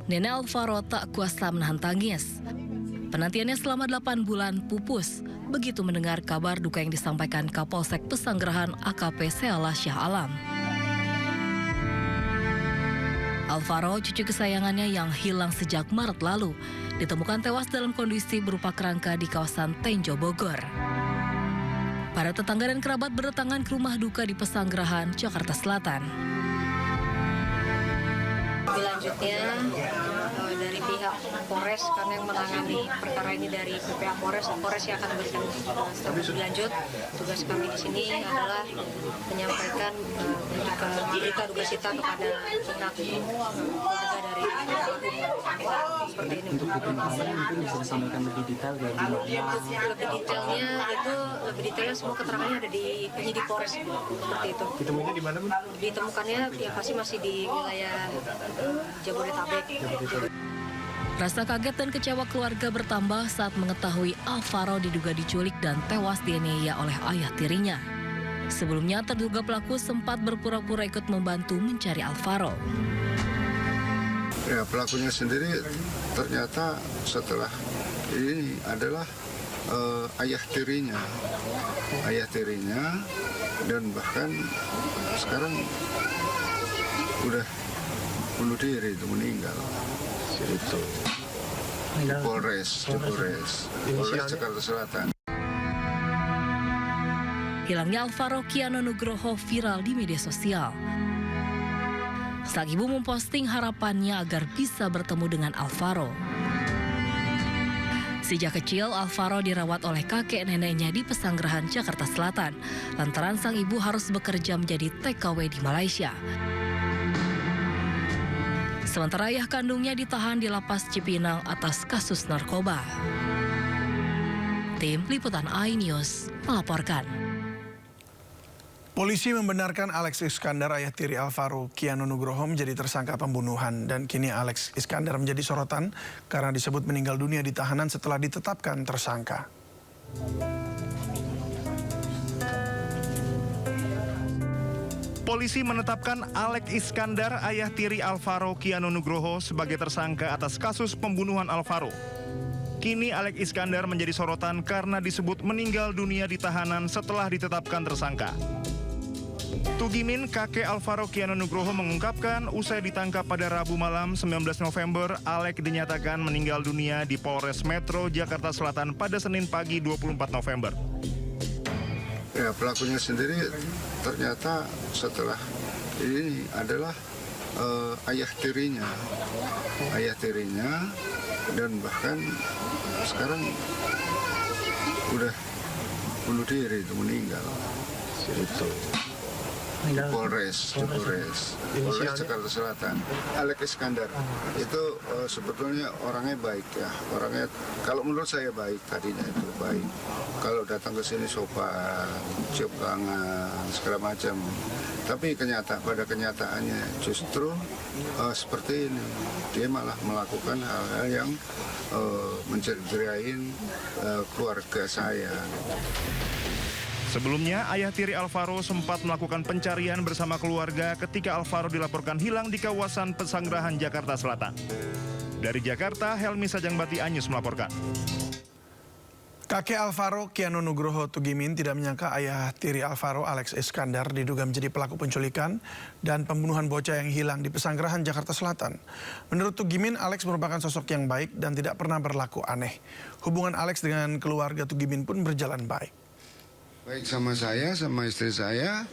Nenek Alvaro tak kuasa menahan tangis. Penantiannya selama 8 bulan pupus begitu mendengar kabar duka yang disampaikan Kapolsek Pesanggerahan AKP Seala Syah Alam. Alvaro, cucu kesayangannya yang hilang sejak Maret lalu, ditemukan tewas dalam kondisi berupa kerangka di kawasan Tenjo, Bogor. Para tetangga dan kerabat berdatangan ke rumah duka di Pesanggerahan, Jakarta Selatan. Selanjutnya dari pihak Polres, karena yang menangani perkara ini dari pihak Polres yang akan memberikan status lebih lanjut. Tugas kami di sini adalah menyampaikan duka cita kepada pihak keluarga dari seperti ini. Untuk detailnya mungkin bisa disampaikan lebih detail ya, Lebih detailnya semua keterangannya ada di penyidik Polres seperti itu. Ditemukannya di mana, Bu? Ditemukannya ya pasti masih di wilayah Jabodetabek. Rasa kaget dan kecewa keluarga bertambah saat mengetahui Alvaro diduga diculik dan tewas dianiaya oleh ayah tirinya. Sebelumnya terduga pelaku sempat berpura-pura ikut membantu mencari Alvaro. Ya, pelakunya sendiri ternyata setelah ini adalah ayah tirinya, dan bahkan sekarang udah bunuh diri, itu meninggal. Itu di Polres Jakarta Selatan. Hilangnya Alvaro Kiano Nugroho viral di media sosial. Sang ibu memposting harapannya agar bisa bertemu dengan Alvaro. Sejak kecil, Alvaro dirawat oleh kakek neneknya di Pesanggerahan, Jakarta Selatan, lantaran sang ibu harus bekerja menjadi TKW di Malaysia. Sementara ayah kandungnya ditahan di Lapas Cipinang atas kasus narkoba. Tim Liputan iNews melaporkan. Polisi membenarkan Alex Iskandar, ayah tiri Alvaro Kiano Nugroho, menjadi tersangka pembunuhan. Dan kini Alex Iskandar menjadi sorotan karena disebut meninggal dunia di tahanan setelah ditetapkan tersangka. Polisi menetapkan Alex Iskandar, ayah tiri Alvaro Kiano Nugroho, sebagai tersangka atas kasus pembunuhan Alvaro. Kini Alex Iskandar menjadi sorotan karena disebut meninggal dunia di tahanan setelah ditetapkan tersangka. Tugimin, kakek Alvaro Kiano Nugroho, mengungkapkan usai ditangkap pada Rabu malam 19 November, Alex dinyatakan meninggal dunia di Polres Metro Jakarta Selatan pada Senin pagi 24 November. Ya, pelakunya sendiri ternyata setelah ini adalah ayah tirinya, dan bahkan sekarang udah bunuh diri, itu meninggal. Itu di Polres Jakarta Selatan. Alex Iskandar itu sebetulnya orangnya baik ya, kalau menurut saya baik, tadinya itu baik. Kalau datang ke sini sopan, cium tangan, segala macam. Tapi pada kenyataannya justru seperti ini. Dia malah melakukan hal-hal yang mencerderain keluarga saya. Sebelumnya, ayah tiri Alvaro sempat melakukan pencarian bersama keluarga ketika Alvaro dilaporkan hilang di kawasan Pesanggerahan, Jakarta Selatan. Dari Jakarta, Helmi Sajangbati, iNews melaporkan. Kakek Alvaro Kiano Nugroho Tugimin tidak menyangka ayah tiri Alvaro, Alex Iskandar, diduga menjadi pelaku penculikan dan pembunuhan bocah yang hilang di Pesanggerahan, Jakarta Selatan. Menurut Tugimin, Alex merupakan sosok yang baik dan tidak pernah berlaku aneh. Hubungan Alex dengan keluarga Tugimin pun berjalan baik. Baik sama saya, sama istri saya,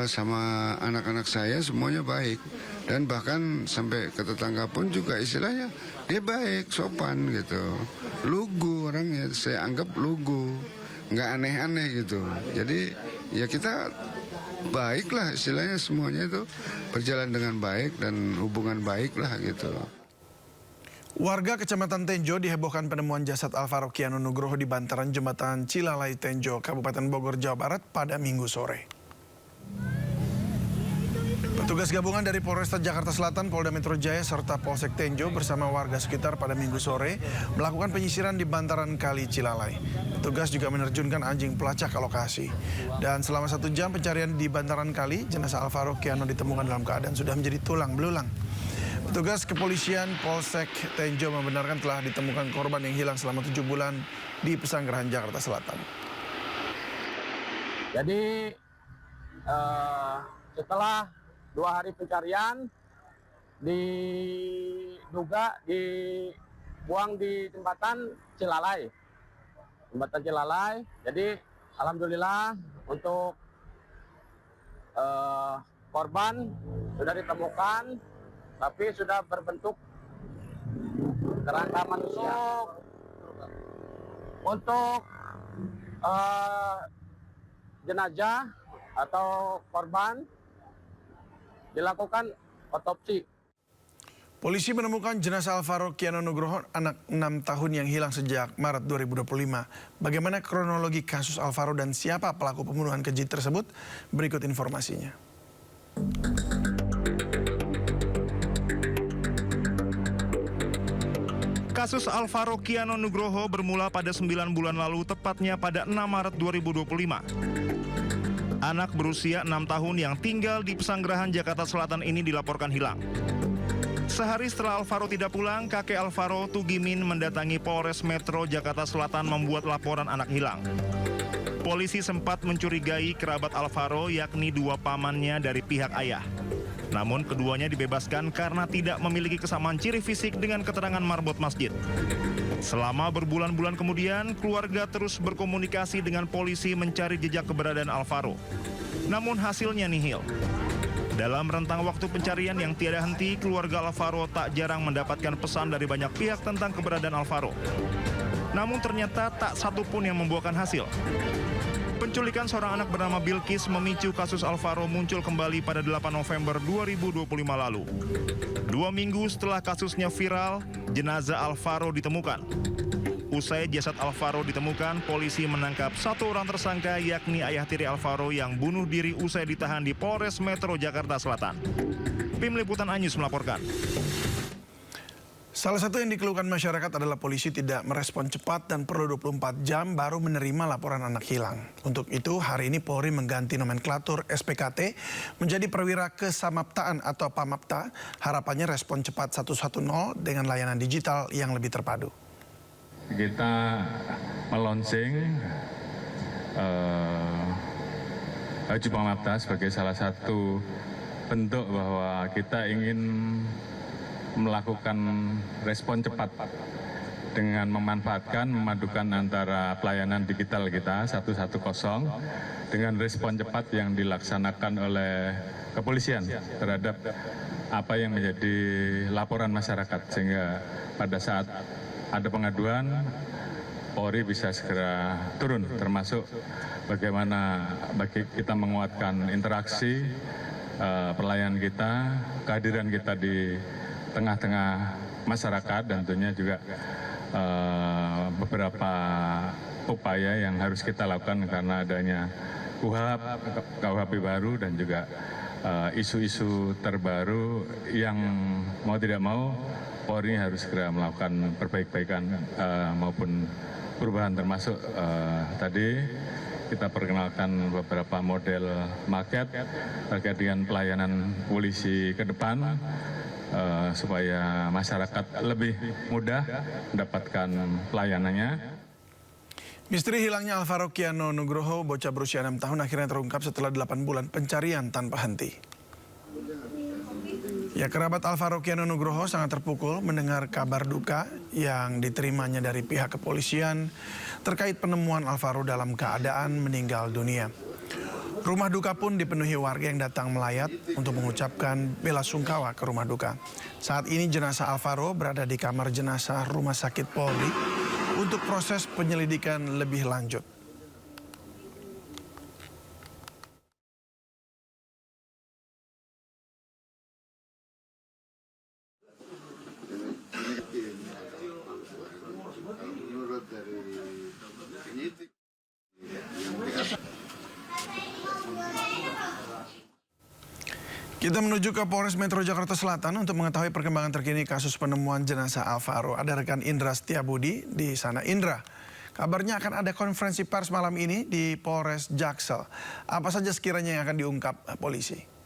sama anak-anak saya, semuanya baik. Dan bahkan sampai ke tetangga pun juga istilahnya dia baik, sopan gitu. Lugu orangnya, saya anggap lugu, nggak aneh-aneh gitu. Jadi ya kita baik lah, istilahnya semuanya itu berjalan dengan baik dan hubungan baik lah gitu. Warga Kecamatan Tenjo dihebohkan penemuan jasad Alvaro Kiano Nugroho di bantaran jembatan Cilalai Tenjo, Kabupaten Bogor, Jawa Barat pada Minggu sore. Petugas Petugas gabungan dari Polresta Jakarta Selatan, Polda Metro Jaya, serta Polsek Tenjo bersama warga sekitar pada Minggu sore melakukan penyisiran di bantaran Kali Cilalai. Petugas juga menerjunkan anjing pelacak ke lokasi. Dan selama 1 jam pencarian di bantaran kali, jenazah Alvaro Kiano ditemukan dalam keadaan sudah menjadi tulang belulang. Petugas kepolisian Polsek Tenjo membenarkan telah ditemukan korban yang hilang selama 7 bulan di Pesanggerahan Jakarta Selatan. Jadi setelah 2 hari pencarian, diduga dibuang di jembatan Cilalai. Jadi alhamdulillah untuk korban sudah ditemukan, tapi sudah berbentuk kerangka manusia. Untuk jenazah atau korban dilakukan otopsi. Polisi menemukan jenazah Alvaro Kiano Nugroho, anak 6 tahun yang hilang sejak Maret 2025. Bagaimana kronologi kasus Alvaro dan siapa pelaku pembunuhan keji tersebut? Berikut informasinya. Kasus Alvaro Kiano Nugroho bermula pada 9 bulan lalu, tepatnya pada 6 Maret 2025. Anak berusia 6 tahun yang tinggal di Pesanggerahan Jakarta Selatan ini dilaporkan hilang. Sehari setelah Alvaro tidak pulang, kakek Alvaro, Tugimin, mendatangi Polres Metro Jakarta Selatan membuat laporan anak hilang. Polisi sempat mencurigai kerabat Alvaro, yakni 2 pamannya dari pihak ayah. Namun keduanya dibebaskan karena tidak memiliki kesamaan ciri fisik dengan keterangan marbot masjid. Selama berbulan-bulan kemudian, keluarga terus berkomunikasi dengan polisi mencari jejak keberadaan Alvaro. Namun hasilnya nihil. Dalam rentang waktu pencarian yang tiada henti, keluarga Alvaro tak jarang mendapatkan pesan dari banyak pihak tentang keberadaan Alvaro. Namun ternyata tak satu pun yang membuahkan hasil. Penculikan seorang anak bernama Bilkis memicu kasus Alvaro muncul kembali pada 8 November 2025 lalu. 2 minggu setelah kasusnya viral, jenazah Alvaro ditemukan. Usai jasad Alvaro ditemukan, polisi menangkap 1 orang tersangka, yakni ayah tiri Alvaro yang bunuh diri usai ditahan di Polres Metro Jakarta Selatan. Tim Liputan Anyus melaporkan. Salah satu yang dikeluhkan masyarakat adalah polisi tidak merespon cepat dan perlu 24 jam baru menerima laporan anak hilang. Untuk itu, hari ini Polri mengganti nomenklatur SPKT menjadi Perwira Kesamaptaan atau Pamapta. Harapannya respon cepat 110 dengan layanan digital yang lebih terpadu. Kita melonsing Baju Pamapta sebagai salah satu bentuk bahwa kita ingin melakukan respon cepat dengan memadukan antara pelayanan digital kita 110 dengan respon cepat yang dilaksanakan oleh kepolisian terhadap apa yang menjadi laporan masyarakat, sehingga pada saat ada pengaduan Polri bisa segera turun, termasuk bagaimana bagi kita menguatkan interaksi pelayanan kita, kehadiran kita di tengah-tengah masyarakat, dan tentunya juga beberapa upaya yang harus kita lakukan karena adanya KUHP baru dan juga isu-isu terbaru yang mau tidak mau Polri harus segera melakukan perbaikan maupun perubahan, termasuk tadi kita perkenalkan beberapa model market terkait dengan pelayanan polisi ke depan, supaya masyarakat lebih mudah mendapatkan pelayanannya. Misteri hilangnya Alvaro Kiano Nugroho, bocah berusia 6 tahun, akhirnya terungkap setelah 8 bulan pencarian tanpa henti. Ya, kerabat Alvaro Kiano Nugroho sangat terpukul mendengar kabar duka yang diterimanya dari pihak kepolisian terkait penemuan Alvaro dalam keadaan meninggal dunia. Rumah duka pun dipenuhi warga yang datang melayat untuk mengucapkan bela sungkawa ke rumah duka. Saat ini jenazah Alvaro berada di kamar jenazah Rumah Sakit Polri untuk proses penyelidikan lebih lanjut. Kita menuju ke Polres Metro Jakarta Selatan untuk mengetahui perkembangan terkini kasus penemuan jenazah Alvaro. Ada rekan Indra Setiabudi di sana. Indra, kabarnya akan ada konferensi pers malam ini di Polres Jaksel. Apa saja sekiranya yang akan diungkap polisi?